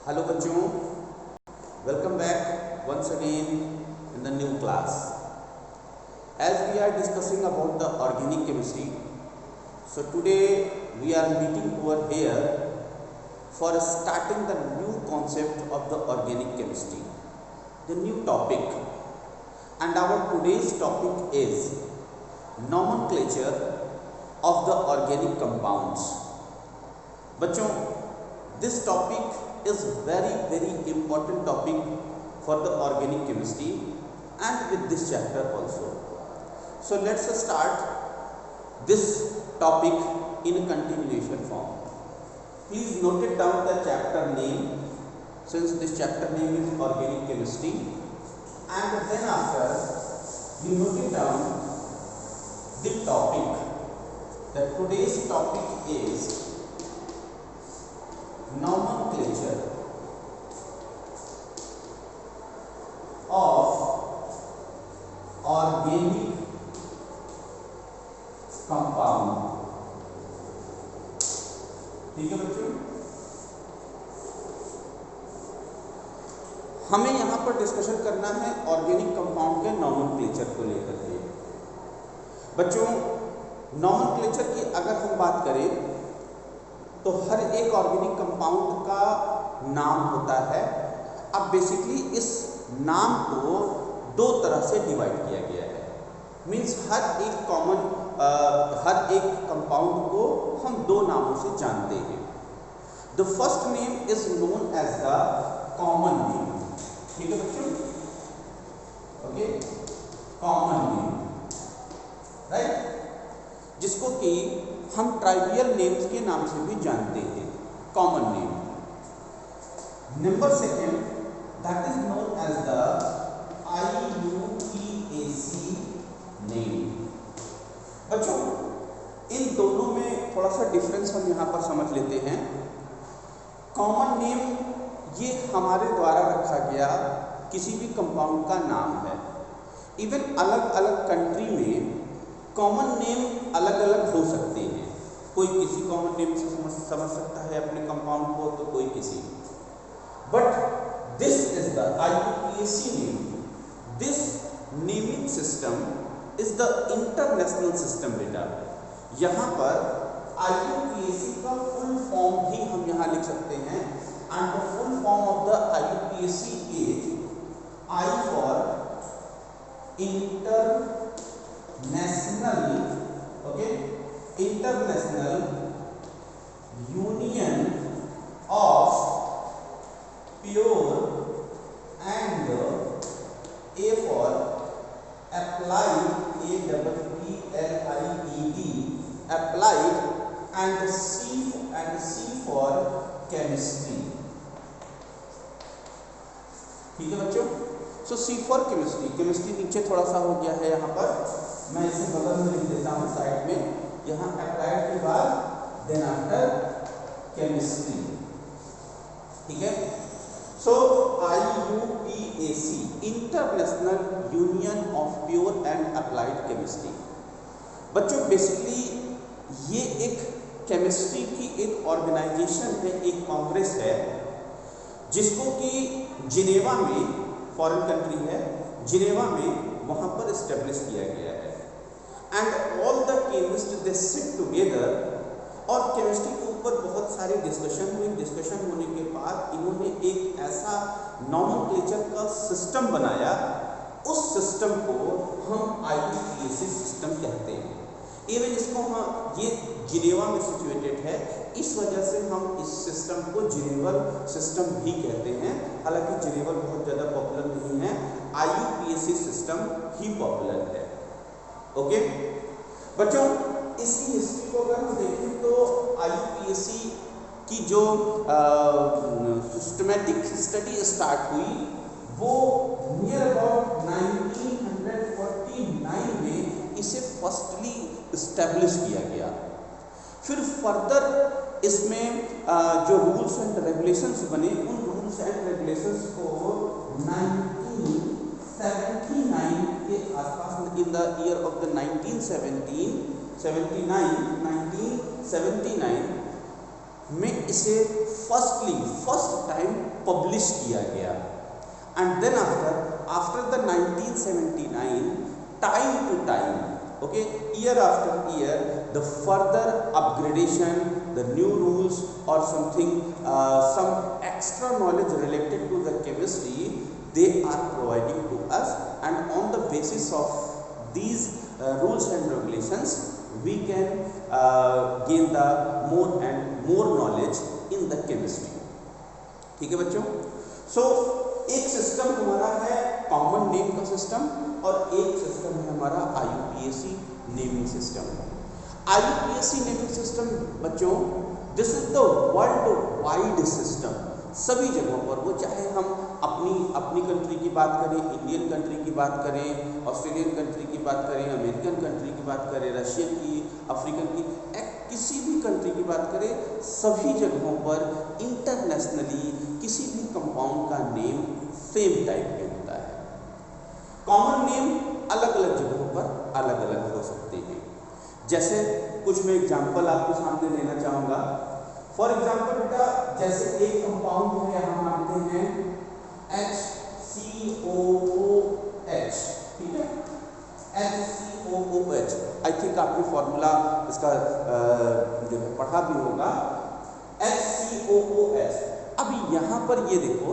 Hello बच्चों, welcome back once again in the new class. As we are discussing about the organic chemistry, so today we are meeting over here for starting the new concept of the organic chemistry, the new topic. And our today's topic is nomenclature of the organic compounds. बच्चों, this topic is very important topic for the organic chemistry and with this chapter also. So let's start this topic in a continuation form. Please note it down the chapter name, since this chapter name is organic chemistry, and then after you note it down the topic. The today's topic is nomenclature of organic compound. ठीक है बच्चों, हमें यहां पर discussion करना है organic compound के nomenclature को लेकर के। बच्चों, नॉमेनक्लेचर की अगर हम बात करें तो हर एक ऑर्गेनिक कंपाउंड का नाम होता है। अब बेसिकली इस नाम को दो तरह से डिवाइड किया गया है। मींस हर एक कंपाउंड को हम दो नामों से जानते हैं। The first name is known as the common name. ठीक है बच्चों, ओके, कॉमन नेम, राइट, जिसको कि हम ट्राइवियल नेम्स के नाम से भी जानते हैं, common name. Number second, that is known as the IUPAC name. बच्चों, इन दोनों में थोड़ा सा डिफरेंस हम यहाँ पर समझ लेते हैं। कॉमन नेम ये हमारे द्वारा रखा गया किसी भी कंपाउंड का नाम है। इवन अलग अलग कंट्री में कॉमन नेम अलग अलग हो सकते हैं। कोई किसी कॉमन नेम से समझ सकता है अपने कंपाउंड को, तो कोई किसी। But this is the IUPAC name. This naming system is the international system बेटा। यहाँ पर IUPAC का फुल फॉर्म भी हम यहाँ लिख सकते हैं। And the full form of the IUPAC is I for international union of pure and A for applied, APPLIED, applied, and C for chemistry. ठीक है बच्चों, सो C फॉर केमिस्ट्री। केमिस्ट्री नीचे थोड़ा सा हो गया है यहाँ पर, मैं इसे बगल में लिख देता हूँ साइड में। यहाँ अप्लाइड के बाद देन आफ्टर केमिस्ट्री। ठीक है, सो IUPAC, international union of pure and applied chemistry. बच्चों, बेसिकली ये एक केमिस्ट्री की एक ऑर्गेनाइजेशन है, एक कांग्रेस है, जिसको कि जिनेवा में, फॉरेन कंट्री है, जिनेवा में वहाँ पर इस्टेब्लिश किया गया है। And all the chemist they sit together, और केमिस्ट्री के ऊपर बहुत सारे डिस्कशन हुए। डिस्कशन होने के बाद इन्होंने एक ऐसा नॉमेनक्लेचर का सिस्टम बनाया। उस सिस्टम को हम IUPAC सिस्टम कहते हैं। इवन इसको हम, ये जिनेवा में सिचुएटेड है, इस वजह से हम इस सिस्टम को जिनेवल सिस्टम भी कहते हैं। हालांकि जिनेवल बहुत ज़्यादा पॉपुलर नहीं है, IUPAC सिस्टम ही पॉपुलर है। ओके बच्चों, इसकी हिस्ट्री को अगर हम देखें तो IUPAC की जो सिस्टमेटिक स्टडी स्टार्ट हुई वो नियर अबाउट 1949 में इसे फर्स्टली इस्टेब्लिश किया गया। फिर फर्दर इसमें जो रूल्स एंड रेगुलेशंस बने, उन रूल्स एंड रेगुलेशंस को 1979 के आसपास, in the year of the 1979 में इसे फर्स्ट टाइम पब्लिश किया गया। And then after the 1979, time to time, okay, year after year, the further upgradation, the new rules or something, some extra knowledge related to the chemistry, they are providing to us, and on the basis of these rules and regulations, we can gain the more and more knowledge in the chemistry। ठीक है बच्चों। सो एक system हमारा है common name का system, और एक system है हमारा IUPAC naming system. IUPAC naming system बच्चों, this is the world wide system. सभी जगहों पर, वो चाहे हम अपनी कंट्री की बात करें, इंडियन कंट्री की बात करें, ऑस्ट्रेलियन कंट्री की बात करें, अमेरिकन कंट्री की बात करें, रशियन की, अफ्रीकन की, किसी भी कंट्री की बात करें, सभी जगहों पर इंटरनेशनली किसी भी कंपाउंड का नेम सेम टाइप में होता है। कॉमन नेम अलग अलग जगहों पर अलग अलग हो सकते हैं। जैसे कुछ मैं एग्जांपल आपके सामने देना चाहूँगा। फॉर एग्जांपल बेटा, जैसे एक कंपाउंड है, हम मानते हैं HCOOH, ठीक है, HCOOH। आई थिंक आपने फॉर्मूला इसका जो है पढ़ा भी होगा, HCOOH। अभी यहाँ पर ये देखो,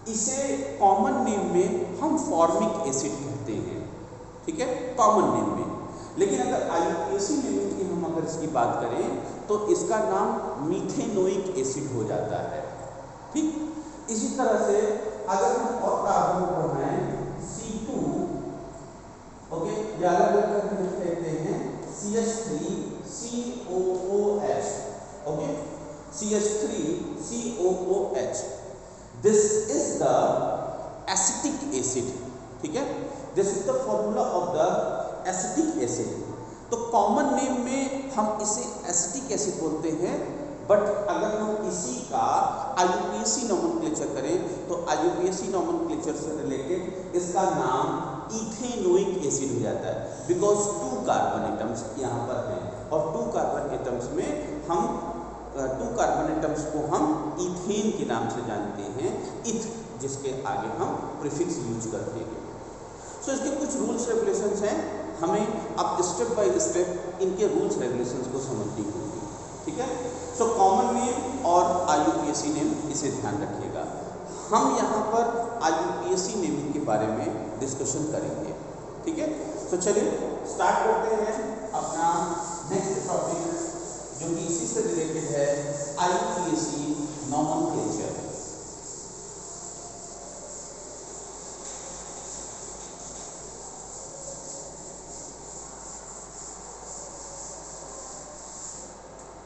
इसे कॉमन नेम में हम फॉर्मिक एसिड कहते हैं, ठीक है, कॉमन नेम में। लेकिन अगर IUPAC नेमिंग की हम अगर इसकी बात करें तो इसका नाम मीथेनोइक एसिड हो जाता है, ठीक। इसी तरह से अगर हम और कार्बन को बनाएं C2, ओके, या अलग अलग करके लिख लेते हैं CH3COOH, okay, CH3COOH। This is the acetic acid, ठीक है, this is the formula of the acetic acid. तो कॉमन नेम में हम इसे एसिटिक एसिड बोलते हैं, बट अगर हम इसी का IUPAC नोमेनक्लेचर करें तो IUPAC नोमेनक्लेचर से रिलेटेड इसका नाम इथेनोइक एसिड हो जाता है, बिकॉज 2 कार्बन एटम्स यहाँ पर हैं, और 2 कार्बन एटम्स में हम 2 कार्बन एटम्स को हम इथेन के नाम से जानते हैं, इथ, जिसके आगे हम प्रीफिक्स यूज करते हैं। सो इसके कुछ रूल्स रेगुलेशंस हैं, हमें अब स्टेप बाय स्टेप इनके रूल्स रेगुलेशंस को समझनी होगी, ठीक है। सो कॉमन नेम और IUPAC नेम, इसे ध्यान रखिएगा। हम यहाँ पर IUPAC नेमिंग के बारे में डिस्कशन करेंगे, ठीक है। तो चलिए स्टार्ट करते हैं अपना नेक्स्ट टॉपिक, जो कि इसी से रिलेटेड है, IUPAC नोमेनक्लेचर।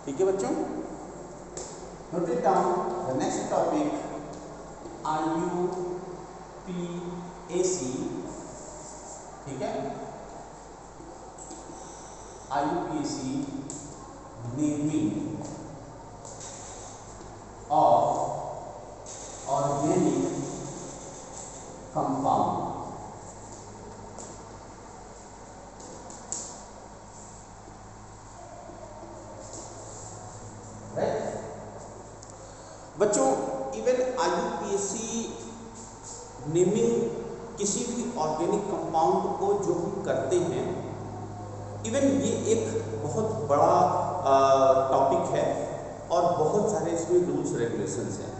ठीक है बच्चों, note it down. The next topic IUPAC, ठीक है, IUPAC naming of organic compound. बच्चों, इवन IUPAC नेमिंग किसी भी ऑर्गेनिक कंपाउंड को जो हम करते हैं, इवन ये एक बहुत बड़ा टॉपिक है और बहुत सारे इसमें रूल्स रेगुलेशंस हैं,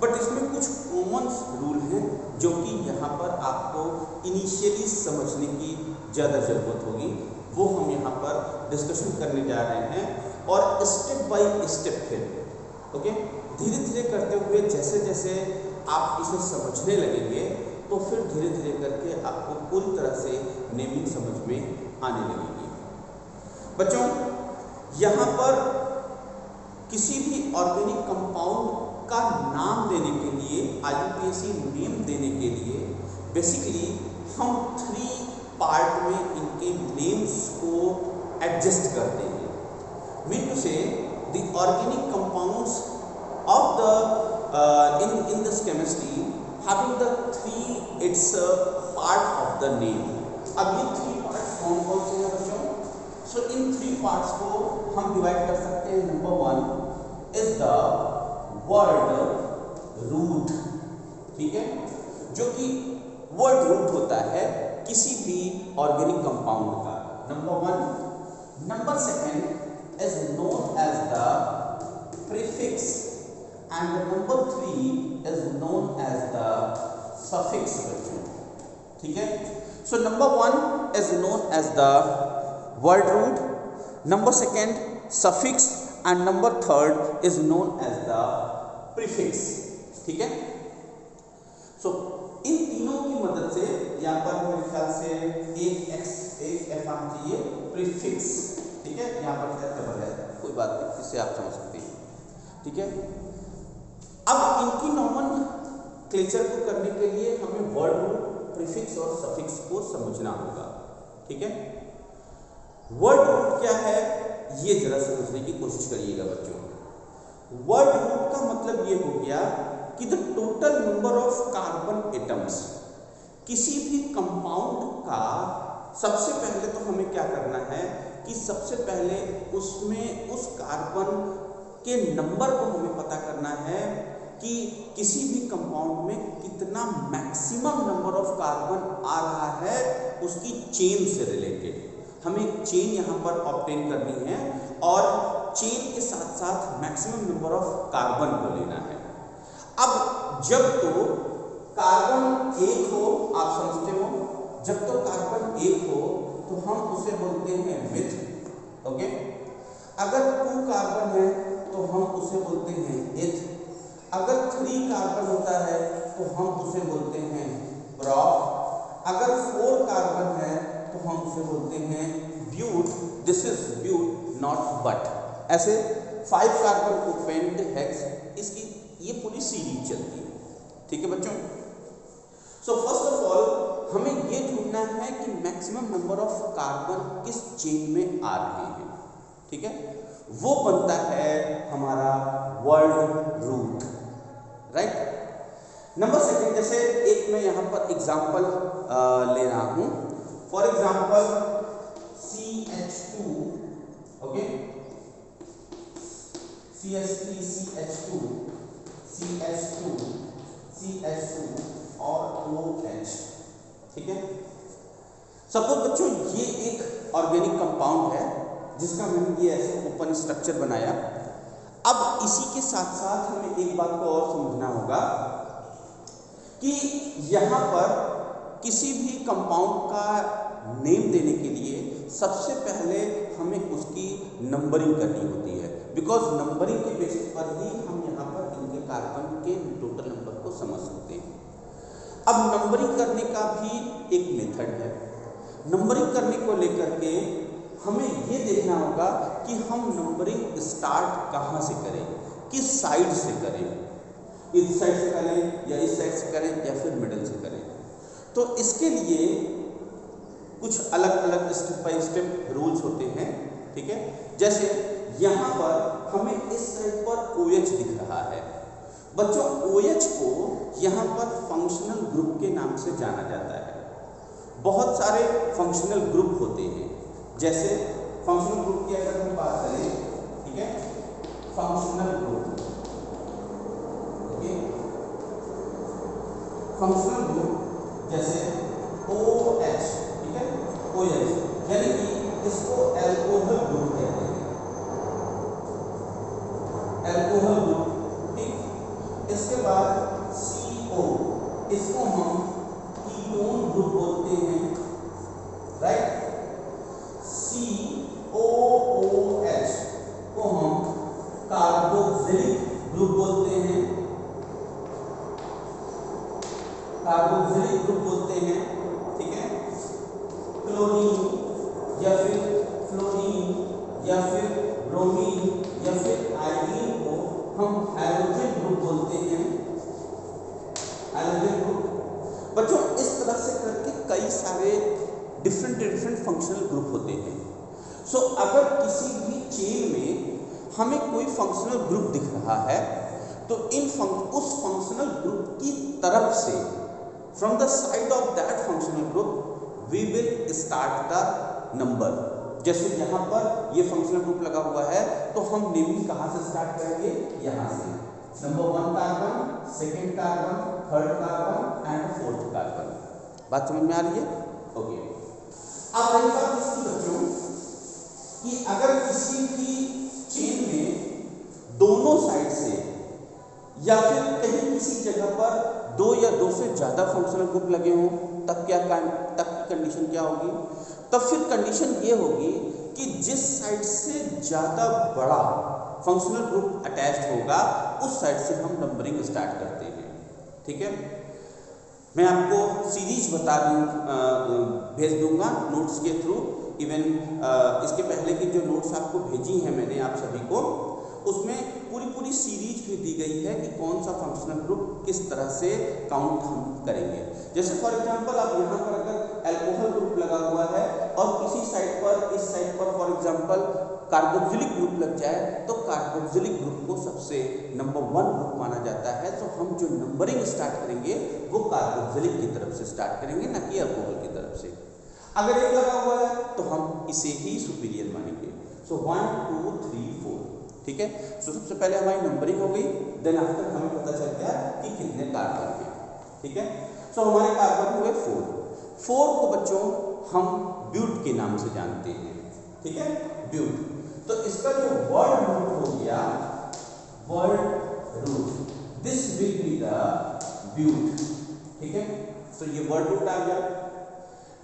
बट इसमें कुछ कॉमन रूल हैं जो कि यहाँ पर आपको इनिशियली समझने की ज़्यादा ज़रूरत होगी, वो हम यहाँ पर डिस्कशन करने जा रहे हैं। और स्टेप बाय स्टेप फिर, ओके, धीरे धीरे करते हुए जैसे जैसे आप इसे समझने लगेंगे तो फिर धीरे धीरे करके आपको पूरी तरह से नेमिंग समझ में आने लगेगी। बच्चों, यहाँ पर किसी भी ऑर्गेनिक कंपाउंड का नाम देने के लिए, IUPAC नेम देने के लिए बेसिकली हम 3 पार्ट में इनके नेम्स को एडजस्ट करते हैं। मीन टू से the organic compounds of the in this chemistry having the 3 its part of the name। अब ये 3 पार्ट्स कौन कौन से हैं बच्चों? सो इन 3 पार्ट्स को हम डिवाइड कर सकते हैं। नंबर 1 वर्ड रूट, ठीक है, जो कि वर्ड रूट होता है किसी भी ऑर्गेनिक कंपाउंड का, number 1। Number 2 is known as the prefix and number 3 is known as the suffix बच्चों, ठीक है। So number 1 is known as the word root, number 2 suffix and number 3 is known as the prefix, ठीक है। सो इन तीनों की मदद से यहाँ पर मेरे ख्याल से एक एक्स एक एफ आना चाहिए प्रीफिक्स, ठीक है, यहाँ पर शायद डबल है, कोई बात नहीं, इससे आप समझ सकते हैं, ठीक है। अब इनकी नॉर्मल क्लेचर को करने के लिए हमें वर्ड रूट, प्रीफिक्स और सफिक्स को समझना होगा, ठीक है। वर्ड रूट क्या है ये जरा समझने की कोशिश करिएगा बच्चों। वर्ड रूट का मतलब ये हो गया कि the total number of carbon atoms, किसी भी कंपाउंड का सबसे पहले तो हमें क्या करना है कि सबसे पहले उसमें उस कार्बन के नंबर को हमें पता करना है कि किसी भी कंपाउंड में कितना मैक्सिमम नंबर ऑफ कार्बन आ रहा है उसकी चेन से रिलेटेड। हमें एक चेन यहाँ पर ऑब्टेन करनी है और चेन के साथ साथ मैक्सिमम नंबर ऑफ कार्बन को लेना है। अब जब तो कार्बन एक हो, आप समझते हो, जब तो कार्बन एक हो तो हम उसे बोलते हैं विथ, ओके। अगर 2 कार्बन है तो हम उसे बोलते हैं एथ, अगर 3 कार्बन होता है तो हम उसे बोलते हैं प्रोप, अगर 4 कार्बन है तो हम उसे बोलते हैं bute, this is bute not but. ऐसे 5 कार्बन को पेंट हेक्स, इसकी ये पूरी सीरीज चलती है, ठीक है बच्चों। सो फर्स्ट ऑफ ऑल हमें ये ढूंढना है कि मैक्सिमम नंबर ऑफ कार्बन किस चेन में आ रहे हैं, ठीक है, वो बनता है हमारा वर्ड रूट, राइट। नंबर 2, जैसे एक मैं यहाँ पर एग्जांपल ले रहा हूँ, for example CH2, okay, CH3, CH2 और OH, ठीक है। सपोज बच्चों ये एक ऑर्गेनिक कंपाउंड है जिसका मैंने ये ऐसे ओपन स्ट्रक्चर बनाया। अब इसी के साथ साथ हमें एक बात को और समझना होगा कि यहाँ पर किसी भी कंपाउंड का नेम देने के लिए सबसे पहले हमें उसकी नंबरिंग करनी होती है, बिकॉज नंबरिंग के बेसिस पर ही हम यहाँ पर इनके कार्बन के टोटल नंबर को समझ सकते हैं। अब नंबरिंग करने का भी एक मेथड है। नंबरिंग करने को लेकर के हमें ये देखना होगा कि हम नंबरिंग स्टार्ट कहाँ से करें, किस साइड से करें, इस साइड से करें या इस साइड से करें या फिर मिडिल से करें। तो इसके लिए कुछ अलग अलग स्टेप बाय स्टेप रूल्स होते हैं, ठीक है। जैसे यहाँ पर हमें इस साइड पर OH दिख रहा है बच्चों, OH को यहाँ पर फंक्शनल ग्रुप के नाम से जाना जाता है। बहुत सारे फंक्शनल ग्रुप होते हैं, जैसे फंक्शनल ग्रुप की अगर हम बात करें, ठीक है, functional group, okay, functional group जैसे OH, ठीक है, OH, यानी कि इसको एल्कोहल ग्रुप कहते हैं, एल्कोहल ग्रुप, ठीक। इसके बाद CO, इसको हम कीटोन ग्रुप बोलते हैं, राइट। COOH को हम कार्बोक्सिलिक ग्रुप बोलते हैं, कार्बोक्सिलिक ग्रुप बोलते हैं, ठीक है। क्लोरीन या फिर फ्लोरीन या फिर ब्रोमीन या फिर आयोडीन को हम हैलोजन ग्रुप बोलते हैं, हैलोजन ग्रुप। बच्चों इस तरह से करके कई सारे डिफरेंट फंक्शनल ग्रुप होते हैं। सो अगर किसी भी चेन में हमें कोई फंक्शनल ग्रुप दिख रहा है तो उस फंक्शनल ग्रुप की तरफ से, from the side of that functional group we will start the number. जैसे यहाँ पर ये फंक्शनल ग्रुप लगा हुआ है तो हम नेमिंग कहाँ से स्टार्ट करेंगे, यहाँ से। Number 1 carbon, second carbon, third carbon and fourth carbon. बात समझ में आ रही है? ओके। अब रही बात इसकी बच्चों कि अगर किसी भी चेन में दोनों साइड से या फिर कहीं किसी जगह पर 2 या 2 से ज्यादा फंक्शनल ग्रुप लगे हों, तब की कंडीशन क्या होगी? तब फिर कंडीशन ये होगी कि जिस साइड से ज्यादा बड़ा फंक्शनल ग्रुप अटैच्ड होगा उस साइड से हम नंबरिंग स्टार्ट करते हैं। ठीक है, मैं आपको सीरीज भेज दूंगा नोट्स के थ्रू। इवन इसके पहले की जो नोट्स आपको भेजी हैं मैंने आप सभी को, उसमें पूरी सीरीज भी दी गई है कि कौन सा फंक्शनल ग्रुप किस तरह से काउंट हम करेंगे। जैसे फॉर एग्जांपल आप यहाँ पर अगर अल्कोहल ग्रुप लगा हुआ है और किसी साइड पर, इस साइड पर फॉर एग्जांपल कार्बोक्सिलिक ग्रुप लग जाए तो कार्बोक्सिलिक ग्रुप को सबसे नंबर 1 ग्रुप माना जाता है। तो हम जो नंबरिंग स्टार्ट करेंगे वो कार्बोक्सिलिक की तरफ से स्टार्ट करेंगे, ना कि अल्कोहल की तरफ से। अगर एक लगा हुआ है तो हम इसे ही सुपीरियर मानेंगे। सो 1 2 3 4। ठीक है, सो सबसे पहले हमारी नंबरिंग हो गई, देन आफ्टर हमें पता चल गया कि कितने कार्बन हैं। ठीक है, सो हमारे कार्बन हुए 4 को बच्चों हम ब्यूट के नाम से जानते हैं। ठीक है, ब्यूट। तो इसका जो वर्ड रूट हो गया, word root, this will be the bute. ठीक है, सो ये वर्ड रूट आ गया।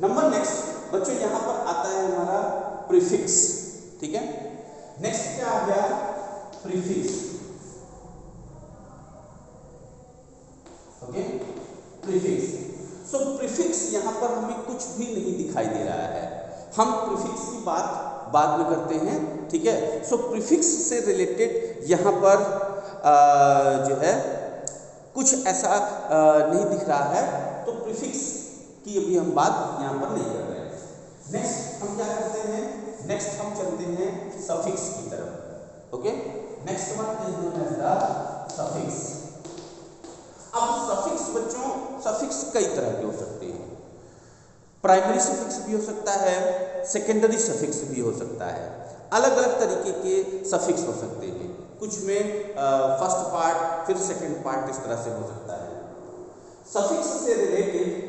नंबर नेक्स्ट बच्चों यहां पर आता है हमारा प्रीफिक्स। ठीक है, नेक्स्ट क्या आ गया? Prefix. Okay, prefix. So prefix यहां पर हमें कुछ भी नहीं दिखाई दे रहा है, हम प्रीफिक्स की बात बाद में करते हैं। ठीक है, सो प्रीफिक्स से रिलेटेड यहां पर जो है कुछ ऐसा नहीं दिख रहा है, तो प्रीफिक्स की अभी हम बात यहां पर नहीं कर रहे हैं। नेक्स्ट हम क्या करते हैं? नेक्स्ट हम चलते हैं सफिक्स की तरफ। Okay, next one is known as the suffix. अब सफिक्स बच्चों, सफिक्स कई तरह के हो सकते हैं। प्राइमरी सफिक्स भी हो सकता है, सेकेंडरी सफिक्स भी हो सकता है, अलग अलग तरीके के सफिक्स हो सकते हैं। कुछ में फर्स्ट पार्ट फिर सेकंड पार्ट इस तरह से हो सकता है। सफिक्स से रिलेटेड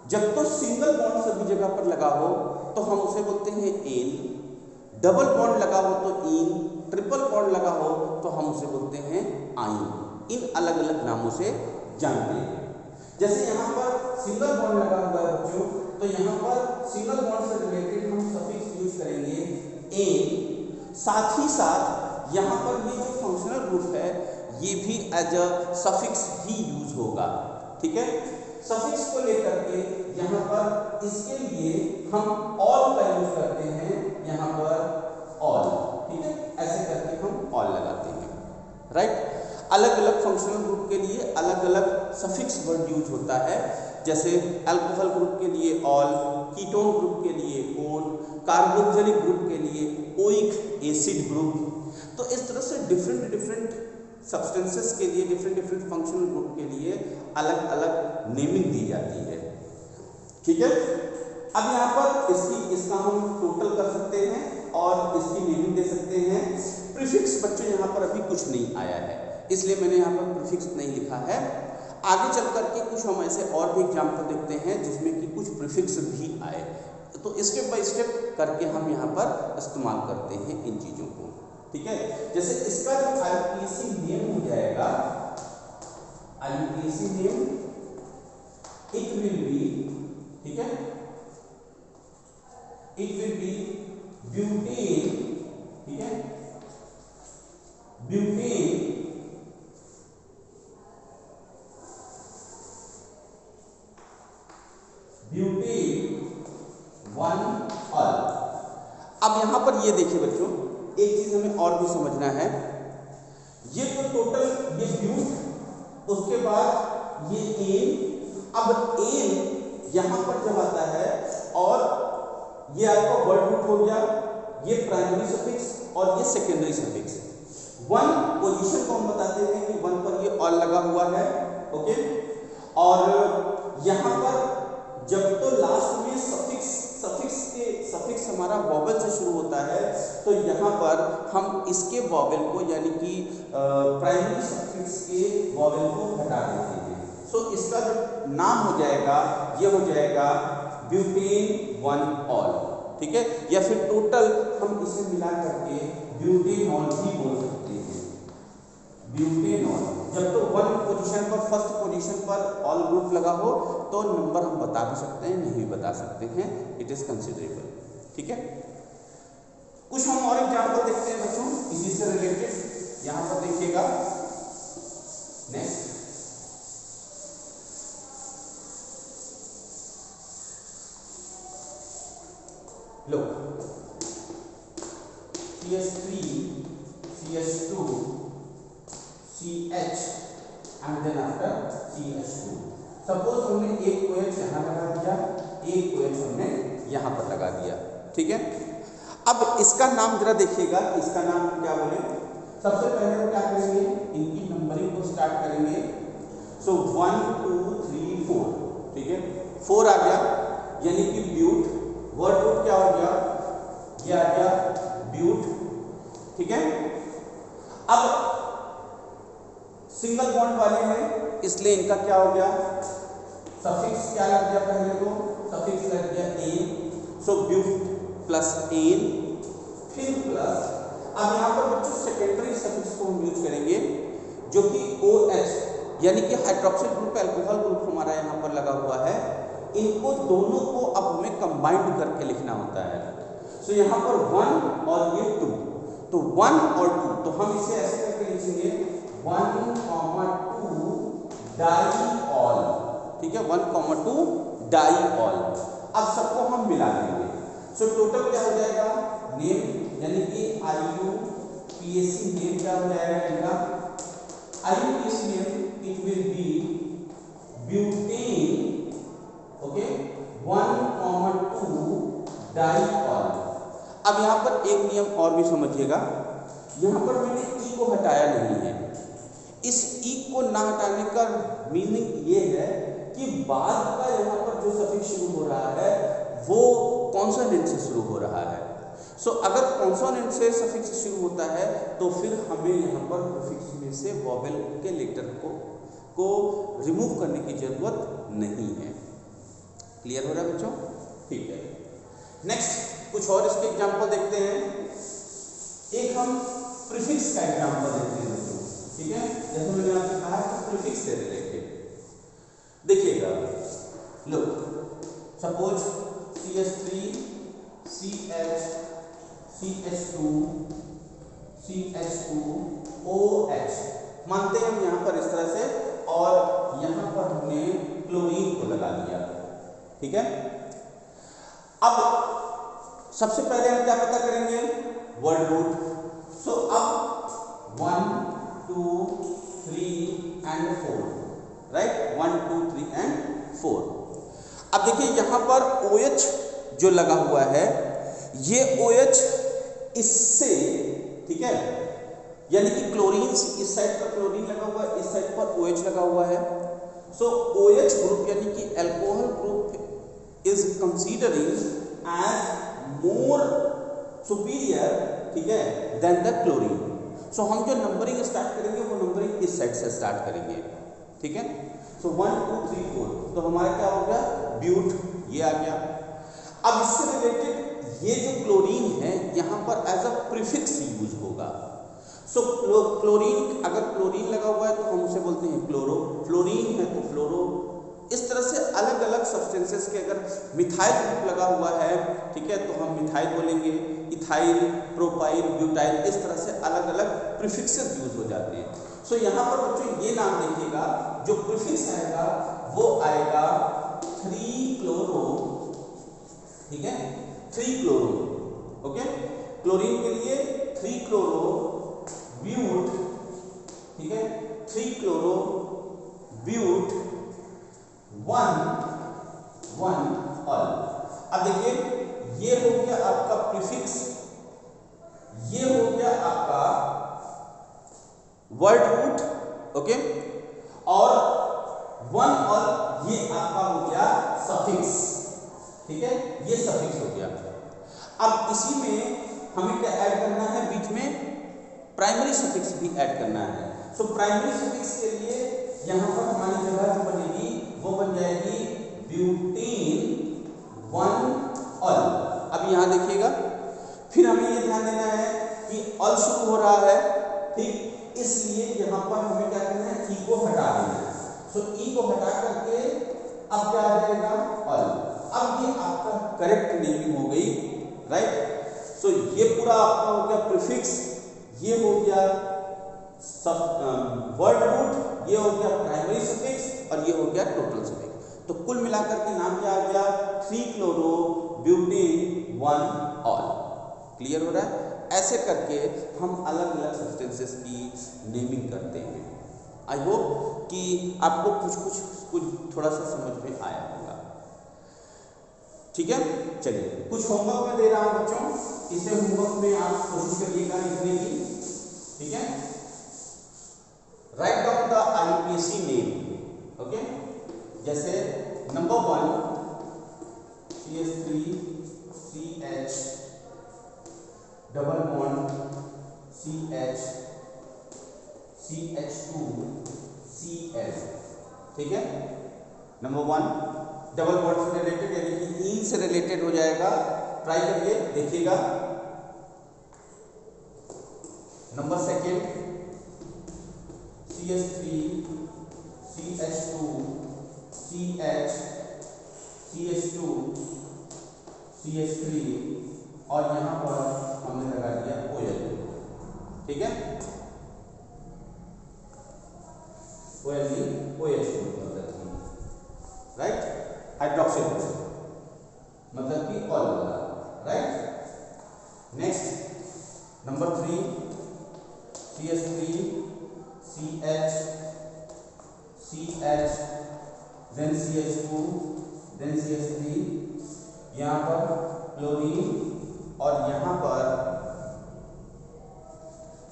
जब तो सिंगल बॉन्ड सभी जगह पर लगा हो तो हम उसे बोलते हैं एन, डबल बॉन्ड लगा हो तो इन, ट्रिपल बॉन्ड लगा हो तो हम उसे बोलते हैं आइन। इन अलग अलग नामों से जानते हैं। जैसे यहाँ पर सिंगल बॉन्ड लगा हुआ है बच्चों, तो यहाँ पर सिंगल बॉन्ड से रिलेटेड हम सफिक्स यूज करेंगे एन। साथ ही साथ यहाँ पर ये जो फंक्शनल ग्रुप है ये भी एज अ सफिक्स ही यूज होगा। ठीक है, सफिक्स को लेकर के यहाँ पर इसके लिए हम ऑल का यूज करते हैं, यहाँ पर ऑल। ठीक है, ऐसे करके हम ऑल लगाते हैं। राइट, अलग अलग फंक्शनल ग्रुप के लिए अलग अलग सफिक्स वर्ड यूज होता है। जैसे अल्कोहल ग्रुप के लिए ऑल, कीटोन ग्रुप के लिए ओन, कार्बोक्सिलिक ग्रुप के लिए ओइक एसिड ग्रुप। तो इस तरह से डिफरेंट सब्सटेंसेस के लिए, डिफरेंट फंक्शनल ग्रुप के लिए अलग अलग नेमिंग दी जाती है। ठीक है, अब यहाँ पर इसका हम टोटल कर सकते हैं और इसकी नेमिंग दे सकते हैं। प्रीफिक्स बच्चों यहाँ पर अभी कुछ नहीं आया है, इसलिए मैंने यहाँ पर प्रीफिक्स नहीं लिखा है। आगे चल करके कुछ हम ऐसे और भी एग्जाम्पल देखते हैं जिसमें कि कुछ प्रीफिक्स भी आए, तो स्टेप बाय स्टेप करके हम यहाँ पर इस्तेमाल करते हैं इन चीज़ों को। ठीक है, जैसे इसका जो IUPAC नेम हो जाएगा, IUPAC name it will be, ठीक है, इट विल बी ब्यूटेन। ठीक है, ब्यूटेन वन ऑल। अब यहां पर ये देखिए बच्चों, एक चीज हमें और भी समझना है। ये तो टोटल ये ब्यूट, उसके बाद ये एन। अब एन यहां पर जब आता है और ये आपका वर्ड रूट हो गया, ये प्राइमरी सफिक्स और ये सेकेंडरी सफिक्स। वन पोजीशन को हम बताते हैं कि वन पर ये ऑल लगा हुआ है। ओके, और यहां पर जब तो लास्ट में सफिक्स हमारा वॉवेल से शुरू होता है, तो यहाँ पर हम इसके वॉवेल को यानी कि प्राइमरी सफिक्स के वॉवेल को हटा देते हैं। सो इसका जो नाम हो जाएगा ये हो जाएगा ब्यूटेन 1 ऑल, ठीक है, या फिर टोटल हम इसे मिला करके ब्यूटेनॉल भी बोल सकते हैं, ब्यूटेनॉल। जब तो 1 पोजीशन पर, फर्स्ट पोजीशन पर ऑल ग्रुप लगा हो तो नंबर हम बता भी सकते हैं, नहीं बता सकते हैं, इट इज कंसिडरेबल, ठीक है। कुछ हम और एग्जांपल देखते हैं बच्चों इसी से रिलेटेड। यहां पर देखिएगा, next low, CH3 CH2 CH and then after CH2। Suppose हमने एक OH यहाँ लगा दिया, एक OH हमने यहाँ पर लगा दिया, ठीक है। अब इसका नाम जरा देखिएगा, इसका नाम क्या बोले। सबसे पहले हम क्या करेंगे, इनकी नंबरिंग को स्टार्ट करेंगे। सो 1 2 3 4, ठीक है, 4 आ गया यानी कि ब्यूट। वर्ड रूट क्या हो गया, ये आ गया ब्यूट, ठीक है। अब सिंगल बॉन्ड वाले हैं इसलिए इनका क्या हो गया, सफिक्स क्या लग गया, पहले तो सफिक्स लग गया ene, so bute plus ene, फिर प्लस, अब यहाँ पर बच्चों सेकेंडरी सफिक्स को हम यूज करेंगे जो कि OH यानी कि हाइड्रोक्सिल ग्रुप अल्कोहल ग्रुप हमारा यहाँ पर लगा हुआ है। इनको दोनों को अब हमें कंबाइंड करके लिखना होता है। सो यहाँ पर 1 और ये 2, तो 1 और 2, तो हम इसे ऐसे करके लिखेंगे 1,2 डाईऑल, ठीक है, 1,2 डाईऑल। अब सबको हम मिला देंगे। सो टोटल क्या हो जाएगा, नेम यानी कि IUPAC नेम क्या हो जाएगा इनका, IUPAC name it will be butane, okay, 1,2 diol. अब यहाँ पर एक नियम और भी समझिएगा, यहाँ पर मैंने ई को हटाया नहीं है। इस ई को ना हटाने का मीनिंग ये है कि बाद का यहाँ पर जो सफिक्स शुरू हो रहा है वो कॉन्सोनेंट से शुरू हो रहा है। सो अगर कॉन्सोनेंट से सफिक्स शुरू होता है तो फिर हमें यहाँ पर प्रीफिक्स में से वॉवेल के लेटर को रिमूव करने की जरूरत नहीं है। क्लियर हो रहा है बच्चों, ठीक है। नेक्स्ट कुछ और इसके एग्जाम्पल देखते हैं। एक हम प्रीफिक्स का एग्जाम्पल देखते हैं बच्चों, ठीक है, जैसे मैंने आपसे कहा कि प्रीफिक्स से रिलेटेड देखिएगा। लो suppose CH3 CH CH2 CH2 OH मानते हैं हम यहाँ पर इस तरह से, और यहाँ पर हमने क्लोरीन को लगा दिया, ठीक है। अब सबसे पहले हम क्या पता करेंगे, वर्ड रूट। सो अब 1 2 3 and 4, राइट, 1 2 3 and 4। अब देखिए यहाँ पर OH जो लगा हुआ है ये OH इससे, ठीक है, यानी कि क्लोरीन इस साइड पर क्लोरीन लगा हुआ है, इस साइड पर OH लगा हुआ है। सो OH ग्रुप यानी कि alcohol group is considering as more superior, ठीक है, देन द क्लोरीन। सो हम जो नंबरिंग स्टार्ट करेंगे वो नंबरिंग इस साइड से स्टार्ट करेंगे, ठीक है। सो 1 2 3 4, तो हमारा क्या हो गया, ब्यूट, ये आ गया। अब इससे रिलेटेड ये जो क्लोरीन है यहाँ पर एज अ प्रीफिक्स यूज होगा। सो क्लोरीन, अगर क्लोरीन लगा हुआ है तो हम उसे बोलते हैं क्लोरो, फ्लोरीन है तो फ्लोरो। इस तरह से अलग अलग सब्सटेंसेस के अगर मिथाइल ग्रुप लगा हुआ है, ठीक है, तो हम मिथाइल बोलेंगे, इथाइल, प्रोपाइल, ब्यूटाइल, इस तरह से अलग अलग प्रीफिक्सेस यूज हो जाते हैं। सो यहाँ पर बच्चों ये नाम देखिएगा, जो प्रीफिक्स आएगा वो आएगा 3 क्लोरो, ठीक है, 3 क्लोरो, ओके। क्लोरीन के लिए 3 क्लोरो ब्यूट, ठीक है, 3 क्लोरो ब्यूट 1 ऑल। अब देखिए ये हो गया आपका प्रीफिक्स, ये हो गया आपका वर्ड रूट, ओके, और 1 ऑल ये आपका हो गया सफिक्स। ठीक है, ये सफिक्स हो गया। अब इसी में हमें क्या ऐड करना है, बीच में प्राइमरी सफिक्स भी ऐड करना है। सो प्राइमरी सफिक्स के लिए यहाँ पर हमारी जगह जो बनेगी वो बन जाएगी ब्यूटेन 1 ऑल। अब यहाँ देखिएगा, फिर हमें ये ध्यान देना है कि ऑल शुरू हो रहा है, ठीक, इसलिए यहाँ पर हमें क्या करना है, ई को हटा देना है। सो ई को हटा करके अब क्या आ जाएगा, ऑल। अब ये आपका करेक्ट नेमिंग हो गई, राइट। सो ये पूरा आपका हो गया प्रीफिक्स, ये हो गया सब वर्ड रूट, ये हो गया प्राइमरी सफिक्स और ये हो गया टोटल सफिक्स। तो कुल मिलाकर के नाम क्या आ गया, 3-chloro ब्यूटेन 1 ऑल। क्लियर हो रहा है? ऐसे करके हम अलग अलग सब्सटेंसेस की नेमिंग करते हैं। आई होप कि आपको कुछ थोड़ा सा समझ में आया होगा। ठीक है, चलिए कुछ होमवर्क में दे रहा हूं बच्चों, इसे होमवर्क में आप कोशिश करिएगा लिखने की। ठीक है, write down the IUPAC name. Okay, जैसे number 1 CH3CH double bond CH CH2Cl। ठीक है, नंबर 1 डबल बॉन्ड से रिलेटेड यानी कि इन से रिलेटेड हो जाएगा। ट्राई करिए, देखिएगा। Number 2 CH3 CH2 CH CH2 CH3 और यहाँ पर हमने लगा दिया OL। ठीक है, OH मतलब राइट, हाइड्रोक्सिल मतलब कि ऑल वाला, right. Next number 3 CH3 CH CH then CH2 then CH3, यहाँ पर क्लोरीन और यहाँ पर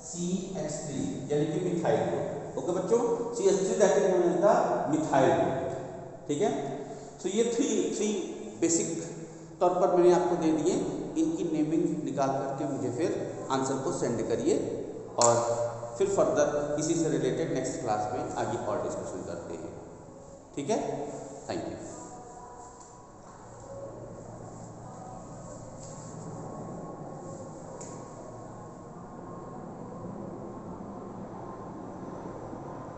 CH3 यानी कि मिथाइल ग्रुप। ओके बच्चों, CH3 that is known as the methyl group. ठीक है, तो ये थ्री बेसिक तौर पर मैंने आपको दे दिए। इनकी नेमिंग निकाल करके मुझे फिर आंसर को सेंड करिए और फिर फर्दर इसी से रिलेटेड नेक्स्ट क्लास में आगे और डिस्कशन करते हैं। ठीक है, थैंक यू।